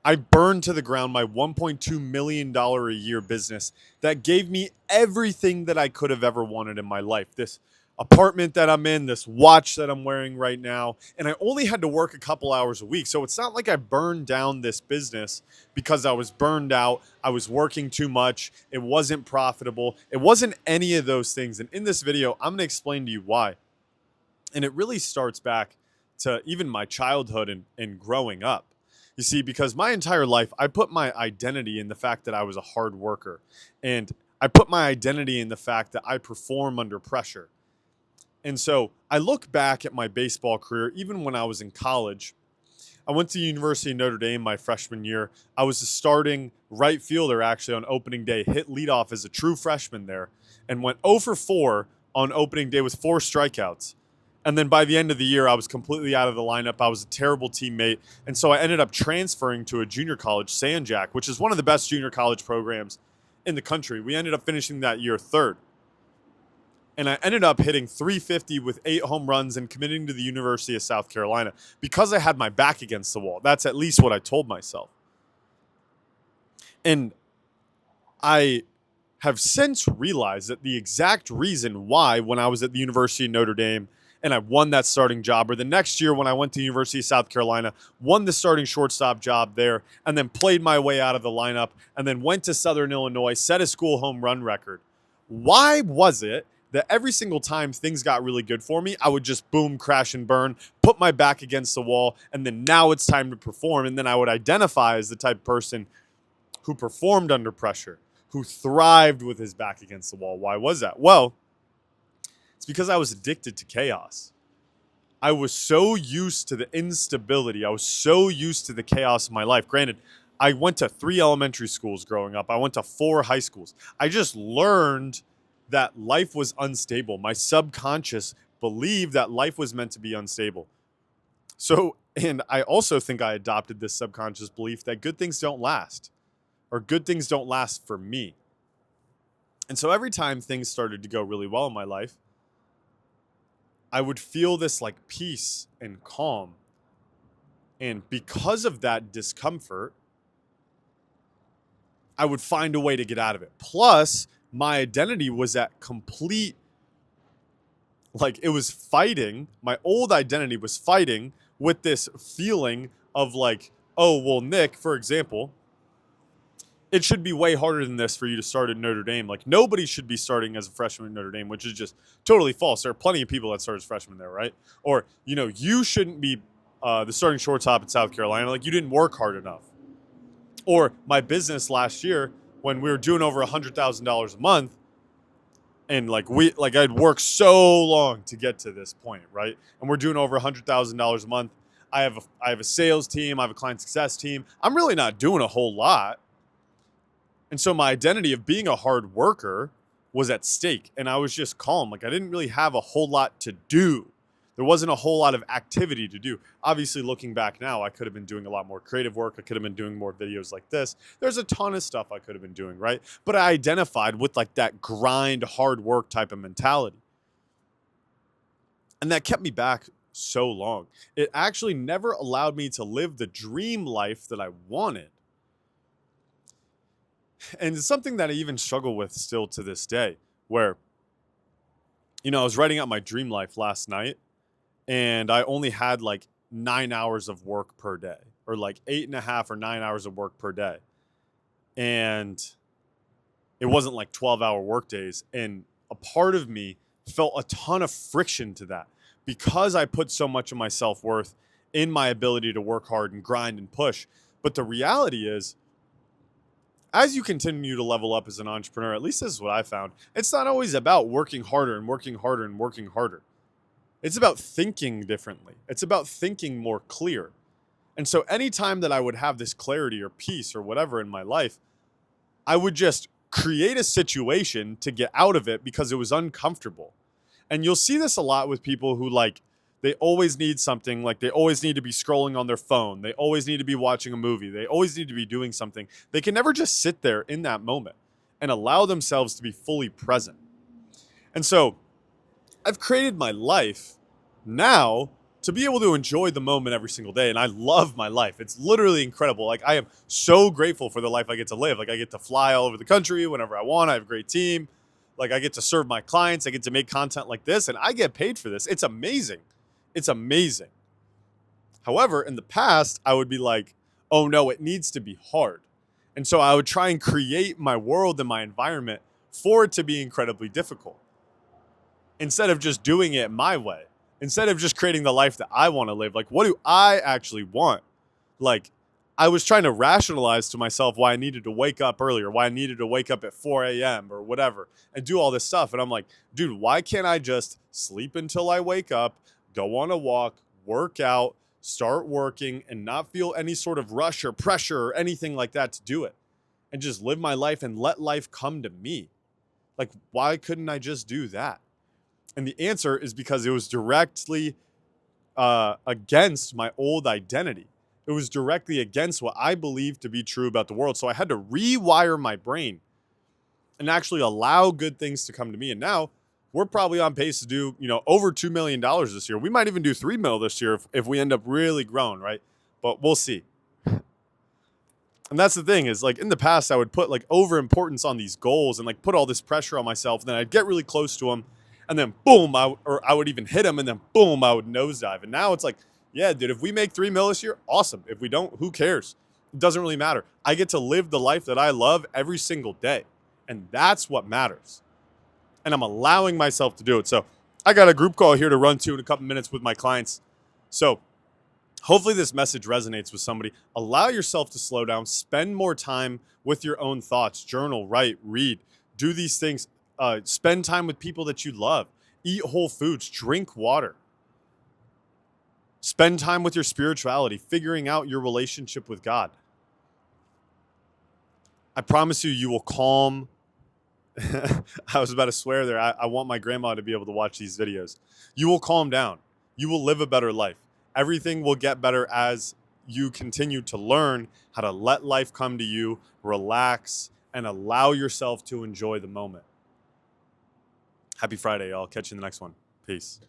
I burned to the ground my $1.2 million a year business that gave me everything that I could have ever wanted in my life. This apartment that I'm in, this watch that I'm wearing right now, and I only had to work a couple hours a week. So it's not like I burned down this business because I was burned out, I was working too much, it wasn't profitable, it wasn't any of those things. And in this video, I'm going to explain to you why. And it really starts back to even my childhood and growing up. You see, because my entire life, I put my identity in the fact that I was a hard worker. And I put my identity in the fact that I perform under pressure. And so I look back at my baseball career, even when I was in college. I went to the University of Notre Dame my freshman year. I was a starting right fielder actually on opening day, hit leadoff as a true freshman there, and went 0 for 4 on opening day with 4 strikeouts. And then by the end of the year, I was completely out of the lineup. I was a terrible teammate. And so I ended up transferring to a junior college, San Jac, which is one of the best junior college programs in the country. We ended up finishing that year third. And I ended up hitting 350 with 8 home runs and committing to the University of South Carolina because I had my back against the wall. That's at least what I told myself. And I have since realized that the exact reason why, when I was at the University of Notre Dame and I won that starting job, or the next year when I went to the University of South Carolina, won the starting shortstop job there, and then played my way out of the lineup, and then went to Southern Illinois, set a school home run record. Why was it that every single time things got really good for me, I would just boom, crash and burn, put my back against the wall, and then now it's time to perform, and then I would identify as the type of person who performed under pressure, who thrived with his back against the wall? Why was that? Well, it's because I was addicted to chaos. I was so used to the instability. I was so used to the chaos of my life. Granted, I went to 3 elementary schools growing up. I went to 4 high schools. I just learned that life was unstable. My subconscious believed that life was meant to be unstable. So, and I also think I adopted this subconscious belief that good things don't last, or good things don't last for me. And so every time things started to go really well in my life, I would feel this like peace and calm. And because of that discomfort, I would find a way to get out of it. Plus, my identity was at complete, like it was fighting, my old identity was fighting with this feeling of like, oh, well, Nick, for example, it should be way harder than this for you to start at Notre Dame. Like, nobody should be starting as a freshman at Notre Dame, which is just totally false. There are plenty of people that start as freshmen there, right? Or, you know, you shouldn't be the starting shortstop at South Carolina. Like, you didn't work hard enough. Or my business last year, when we were doing over $100,000 a month, and I'd worked so long to get to this point, right? And we're doing over $100,000 a month. I have a sales team. I have a client success team. I'm really not doing a whole lot. And so my identity of being a hard worker was at stake, and I was just calm. Like, I didn't really have a whole lot to do. There wasn't a whole lot of activity to do. Obviously, looking back now, I could have been doing a lot more creative work. I could have been doing more videos like this. There's a ton of stuff I could have been doing, right? But I identified with like that grind, hard work type of mentality. And that kept me back so long. It actually never allowed me to live the dream life that I wanted. And it's something that I even struggle with still to this day, where, you know, I was writing out my dream life last night, and I only had like 9 hours of work per day, or like 8.5 or 9 hours of work per day. And it wasn't like 12-hour work days. And a part of me felt a ton of friction to that because I put so much of my self-worth in my ability to work hard and grind and push. But the reality is, as you continue to level up as an entrepreneur, at least this is what I found, it's not always about working harder and working harder and working harder. It's about thinking differently. It's about thinking more clear. And so anytime that I would have this clarity or peace or whatever in my life, I would just create a situation to get out of it because it was uncomfortable. And you'll see this a lot with people who they always need something, like they always need to be scrolling on their phone. They always need to be watching a movie. They always need to be doing something. They can never just sit there in that moment and allow themselves to be fully present. And so I've created my life now to be able to enjoy the moment every single day. And I love my life. It's literally incredible. Like, I am so grateful for the life I get to live. Like, I get to fly all over the country whenever I want. I have a great team. Like, I get to serve my clients. I get to make content like this, and I get paid for this. It's amazing. It's amazing. However, in the past, I would be like, oh no, it needs to be hard. And so I would try and create my world and my environment for it to be incredibly difficult, instead of just doing it my way, instead of just creating the life that I want to live. Like, what do I actually want? Like, I was trying to rationalize to myself why I needed to wake up earlier, why I needed to wake up at 4 a.m. or whatever and do all this stuff. And I'm like, dude, why can't I just sleep until I wake up, go on a walk, work out, start working, and not feel any sort of rush or pressure or anything like that to do it, and just live my life and let life come to me? Like, why couldn't I just do that? And the answer is because it was directly against my old identity. It was directly against what I believed to be true about the world. So I had to rewire my brain and actually allow good things to come to me. And now we're probably on pace to do, over $2 million this year. We might even do $3 million this year if we end up really growing, right? But we'll see. And that's the thing, is like, in the past, I would put like over importance on these goals and like put all this pressure on myself. And then I'd get really close to them, and then boom, I would even hit them, and then boom, I would nosedive. And now it's like, yeah, dude, if we make $3 million this year, awesome. If we don't, who cares? It doesn't really matter. I get to live the life that I love every single day. And that's what matters. And I'm allowing myself to do it. So I got a group call here to run to in a couple minutes with my clients. So hopefully this message resonates with somebody. Allow yourself to slow down. Spend more time with your own thoughts. Journal, write, read. Do these things. Spend time with people that you love. Eat whole foods. Drink water. Spend time with your spirituality, figuring out your relationship with God. I promise you, you will calm. I was about to swear there. I want my grandma to be able to watch these videos. You will calm down. You will live a better life. Everything will get better as you continue to learn how to let life come to you, relax, and allow yourself to enjoy the moment. Happy Friday, y'all. Catch you in the next one. Peace.